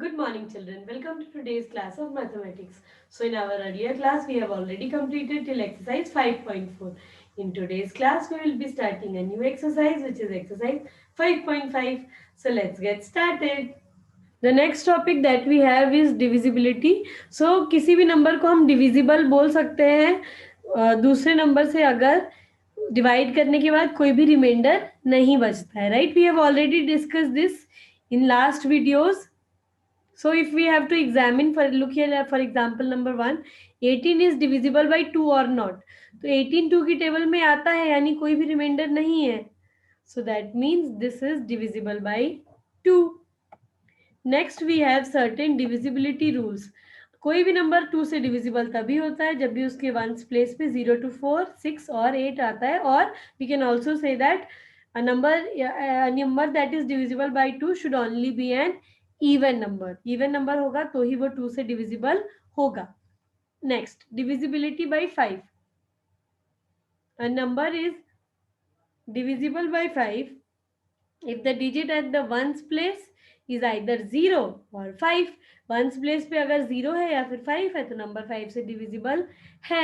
Good morning, children. Welcome to today's class of mathematics. So, in our earlier class, we have already completed till exercise 5.4. In today's class, we will be starting a new exercise, which is exercise 5.5. So, let's get started. The next topic that we have is divisibility. So, किसी भी number को हम divisible बोल सकते हैं दूसरे number से अगर डिवाइड करने के बाद कोई भी रिमाइंडर नहीं बचता है, right? We have already discuss this in last videos. So if we have to examine, for look here, for example number 1, 18 is divisible by 2 or not. तो 18 2 की टेबल में आता है, यानी कोई भी रिमाइंडर नहीं है. So that means this is divisible by 2. Next we have certain divisibility rules. कोई भी नंबर 2 से डिविजिबल तभी होता है जब भी उसके वंस प्लेस पे 0 to 4, 6 और 8 आता है. और we can also say that a number that is divisible by 2 should only be an even number. Even number होगा तो ही वो 2 से divisible होगा. Next, divisibility by 5. A number is divisible by 5 if the digit at the ones place is either 0 or 5. Ones place पे अगर 0 है या फिर 5 है तो नंबर 5 से डिविजिबल है.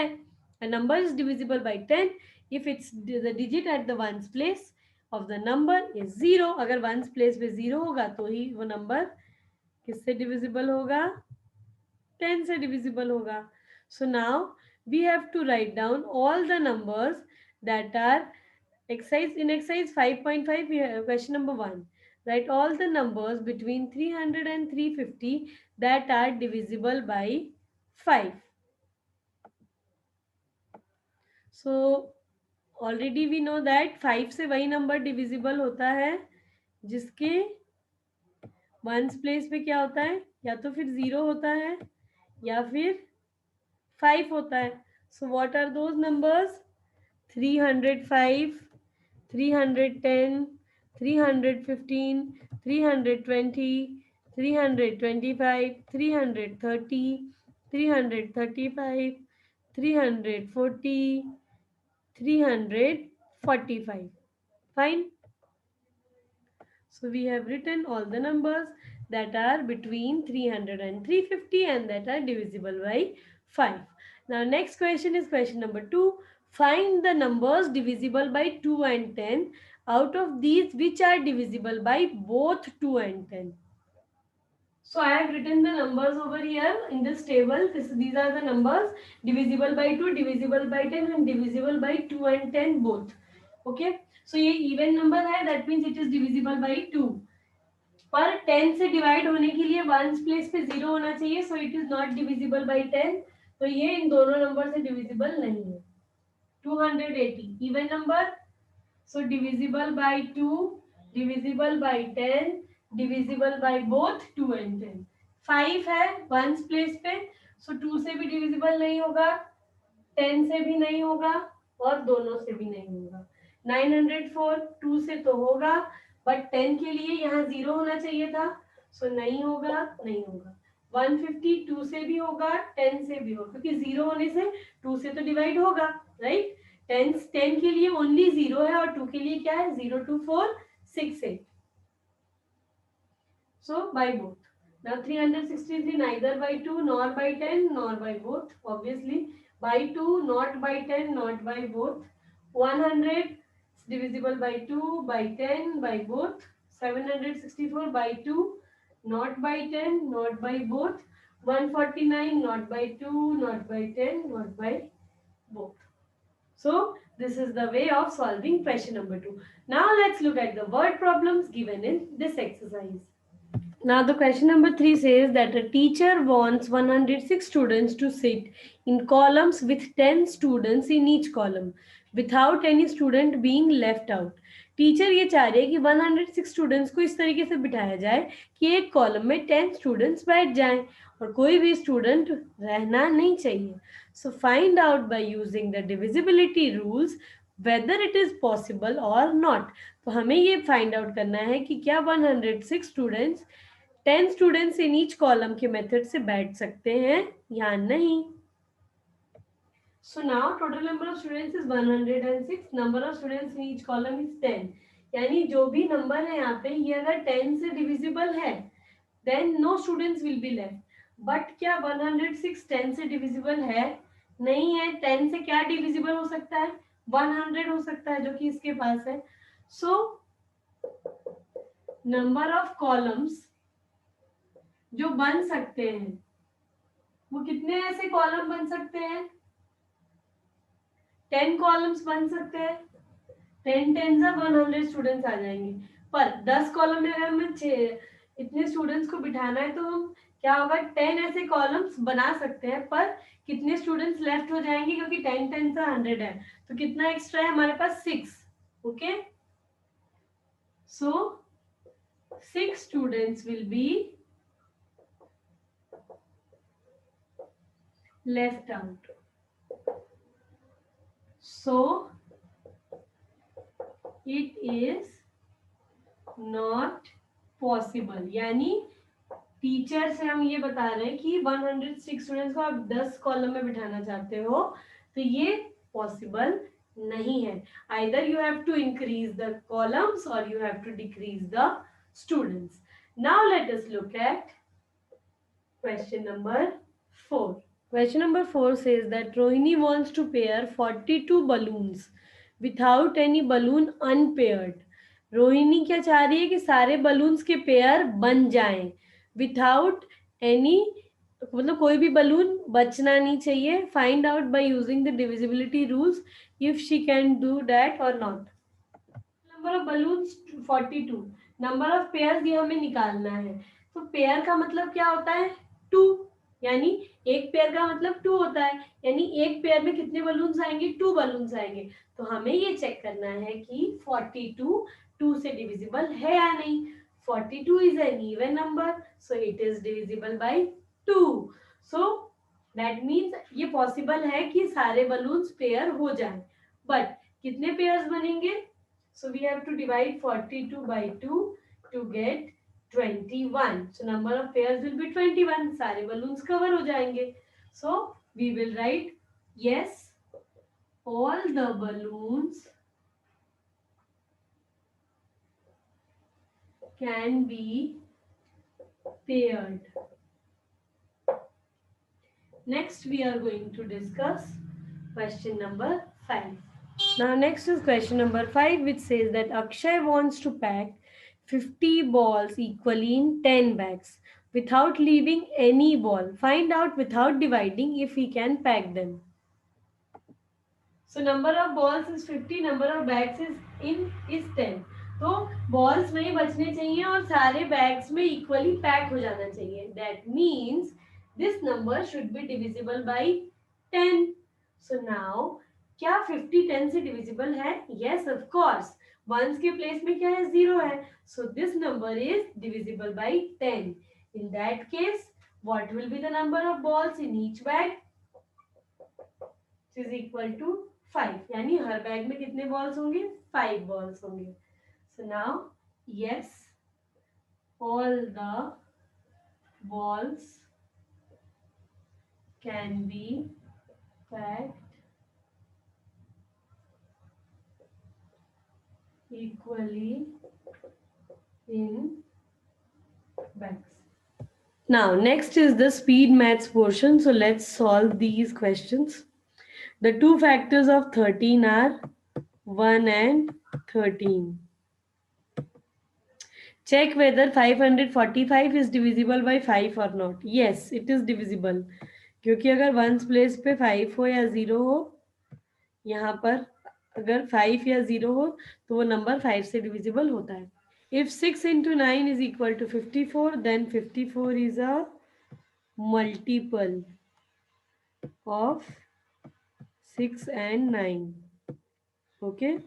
A number is divisible by 10 if it's the digit at the ones place of the number is 0. अगर वंस प्लेस पे 0 होगा तो ही वो नंबर किससे डिविजिबल होगा? 10 से डिविजिबल होगा. So now we have to write down all the numbers that are exercise 5.5. We have question number 1. Write all the numbers between 300 and 350 that are divisible by 5. So already we know that 5 से वही number divisible होता है जिसके ones place पे क्या होता है, या तो फिर 0 होता है या फिर 5 होता है. So what are those numbers? 305, 310, 315, 320, 325, 330, 335, 340, 345. Fine. So we have written all the numbers that are between 300 and 350 and that are divisible by 5. Now next question is question number 2. Find the numbers divisible by 2 and 10. Out of these, which are divisible by both 2 and 10? So I have written the numbers over here in this table. These are the numbers divisible by 2, divisible by 10 and divisible by 2 and 10 both. Okay. So ये even number है, that means it is divisible by 2. पर 10 से divide होने के लिए ones place पे 0 होना चाहिए. So it is not divisible by 10. तो ये इन दोनों नंबर से डिविजिबल नहीं है. 280 even number, so divisible by 2, divisible by 10, divisible by both 2 and 10. 5 है वंस प्लेस पे, सो 2 से भी डिविजिबल नहीं होगा, 10 से भी नहीं होगा और दोनों से भी नहीं होगा. 904 2 से तो होगा, बट 10 के लिए यहाँ 0 होना चाहिए था, सो नहीं होगा, नहीं होगा. 152 से भी होगा, 10 से भी होगा, क्योंकि 0 होने से 2 से तो डिवाइड होगा, राइट? 10 के लिए ओनली 0 है और 2 के लिए क्या है? 0 2 4 6 8. So by both. Now 363 neither by 2 nor by 10 nor by both. Obviously by 2, not by 10, not by both. 100 divisible by 2, by 10, by both. 764 by 2, not by 10, not by both. 149 not by 2, not by 10, not by both. So this is the way of solving question number 2. Now let's look at the word problems given in this exercise. Now the question number 3 says that a teacher wants 106 students to sit in columns with 10 students in each column without any student being left out. Teacher ये चाह रही है कि 106 students को इस तरीके से बिठाया जाए कि एक कॉलम में 10 स्टूडेंट्स बैठ जाएं और कोई भी स्टूडेंट रहना नहीं चाहिए. So find out by using the divisibility rules whether it is possible और नॉट. तो हमें ये फाइंड आउट करना है कि क्या 106 students 10 students in each column के मेथड से बैठ सकते हैं या नहीं. So now total number of students is 106. Number of students in each column is 10. यानी जो भी नंबर है यहाँ पे ये अगर 10 से डिविजिबल है, then no students will be left. But क्या 106 10 से डिविजिबल है? नहीं है. 10 से क्या डिविजिबल हो सकता है? 100 हो सकता है, जो कि इसके पास है. सो नंबर ऑफ कॉलम्स जो बन सकते हैं, वो कितने ऐसे कॉलम बन सकते हैं? 10 कॉलम्स बन सकते हैं. 10 10 से 100 स्टूडेंट्स आ जाएंगे. पर 10 कॉलम में अगर हमें इतने स्टूडेंट्स को बिठाना है, तो हम क्या होगा, 10 ऐसे कॉलम्स बना सकते हैं. पर कितने स्टूडेंट्स लेफ्ट हो जाएंगे, क्योंकि 10 10 से 100 है, तो कितना एक्स्ट्रा है हमारे पास? 6. Okay, so 6 students will B left out. So it is not possible. यानी टीचर से हम ये बता रहे हैं कि 106 स्टूडेंट्स को आप 10 कॉलम में बिठाना चाहते हो, तो ये पॉसिबल नहीं है. Either you have to increase the columns और you have to decrease the students. Now let us look at question number 4. Question number 4 says that Rohini wants to pair 42 balloons without any balloon unpaired. Rohini क्या चाह रही है कि सारे balloons के pair बन जाएं विथाउट एनी, मतलब कोई भी बलून बचना नहीं चाहिए. Find out by using the divisibility rules if she can do that और not. Number of balloons 42. Number of pairs ये हमें निकालना है. तो पेयर का मतलब क्या होता है? 2. यानी एक पेयर का मतलब 2 होता है. यानी एक पेयर में कितने बलून्स आएंगे? 2 बलून्स आएंगे. तो हमें ये चेक करना है कि 42 2 से डिविजिबल है या नहीं. 42 is an even number, so it is divisible by 2. So that means ये पॉसिबल है कि सारे बलून्स पेयर हो जाए. बट कितने पेयर्स बनेंगे? So we have to divide 42 by 2 to get 21. So number of pairs will be 21. सारे balloons cover हो जाएंगे. So we will write yes, all the balloons can be paired. Next we are going to discuss question number 5. Now next is question number 5, which says that Akshay wants to pack 50 balls equally in 10 bags without leaving any ball. Find out without dividing if he can pack them. So number of balls is 50, number of bags is 10. तो balls नहीं बचने चाहिए और सारे bags में equally pack हो जाना चाहिए. That means this number should be divisible by 10. So now क्या 50 10 से divisible है? Yes, of course. Ones के place में क्या है? 0 है. So this number is divisible by 10. In that case, what will be the number of balls in each bag? Which is equal to 5. यानी हर bag में कितने बॉल्स होंगे? 5 बॉल्स होंगे. So now yes, all the balls can be packed equally in bags. Now next is the speed maths portion. So let's solve these questions. The two factors of 13 are 1 and 13. Check whether 545 is divisible by 5 or not. Yes, it is divisible. क्योंकि अगर ones place पे 5 हो या 0 हो, यहाँ पर अगर 5 या 0 हो तो वो नंबर 5 से डिविजिबल होता है. If 6 into 9 is equal to 54, then 54 is a multiple of 6 and 9. Okay?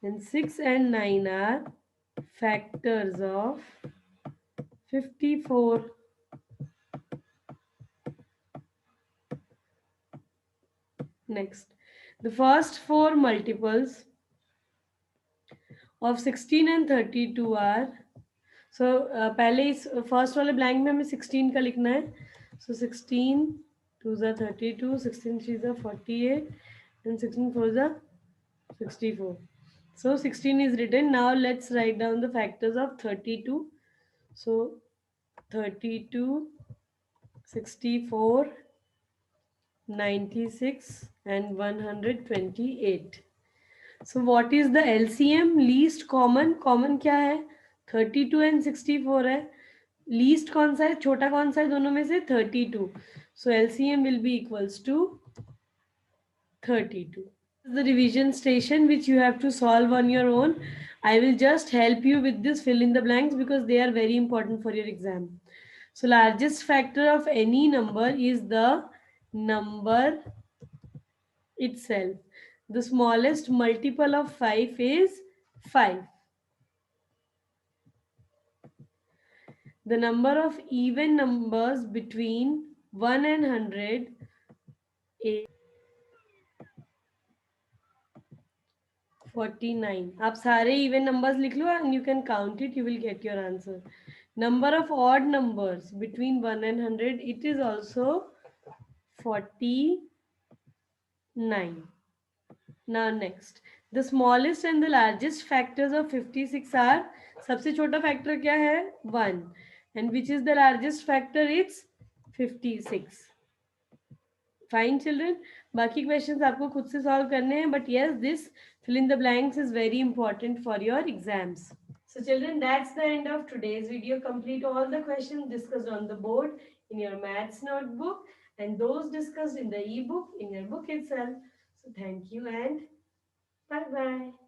And 6 and 9 are factors of 54. Next, the first four multiples of 16 and 32 are, so पहले इस फर्स्ट वाले ब्लैंक में हमें 16 का लिखना है. So 16 2s are 32, 16 3s are 48, and 16 4s are 64. So 16 is written. Now let's write down the factors of 32. So 32, 64, 96 and 128. So what is the LCM? Least common. Common क्या है? 32 and 64 है. Least कौन सा है? छोटा कौन सा है दोनों में से? 32. So LCM will be equals to 32. The revision station which you have to solve on your own. I will just help you with this fill in the blanks because they are very important for your exam. So largest factor of any number is the number itself. The smallest multiple of 5 is 5. The number of even numbers between 1 and 100 is 49. आप सारे even numbers लिख लो and you can count it, you will get your answer. Number of odd numbers between 1 and 100, it is also 49. Now next, the smallest and the largest factors of 56 are, सबसे छोटा factor क्या है? 1. And which is the largest factor? It's 56. Fine children, बाकी questions आपको खुद से solve करने हैं, but yes, this fill in the blanks is very important for your exams. So children, that's the end of today's video. Complete all the questions discussed on the board in your maths notebook and those discussed in the ebook in your book itself. So thank you and bye bye.